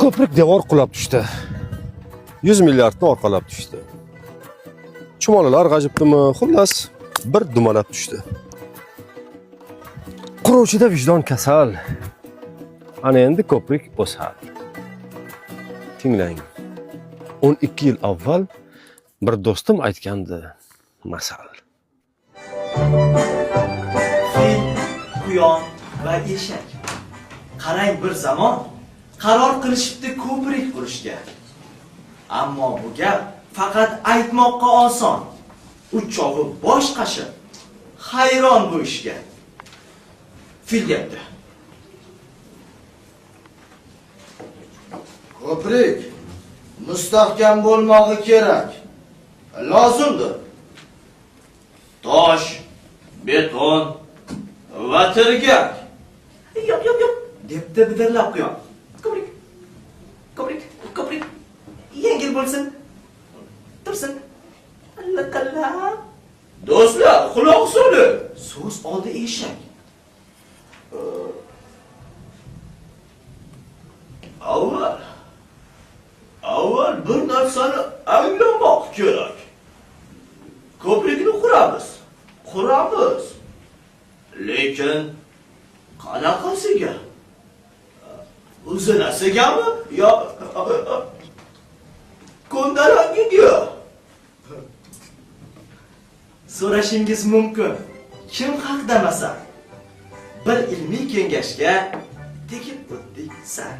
Ko'prik devor qulab tushdi. 100 milliardni orqalab tushdi. Chumolilar g'ajibdimi? Xullas, bir dumalab tushdi. Quruvchida vijdon kasal. Ana endi ko'prik o'sadi. Tinglang. 12 yil avval bir do'stim aytgandi masal. Fil, quyon va eshak. Qarang bir zamon qaror qilishibdi ko'prik qurishga. Ammo bu gap faqat aytmoqqa oson. Uchog'i bosh qashib, hayron bu ishga. Fil gapdi. Ko'prik mustahkam bo'lmog'i kerak. Lozimdir. Tosh, beton va tirgak. Yo'q, debdi bidirlab quyon. Ko'prik. Yengil bo'lsin. Tursin. Allaqallab. Do'stlar, quloq soling. So'z oldi eshak. Avval bir narsani anglamoq kerak. Ko'prikni quramiz. Lekin qanaqasiga? Uzunasiga yo ko'ndalangiga? So'rashingiz mumkin. Kim haq demasa? Bir ilmiy kengashga tegib o'tdik sal.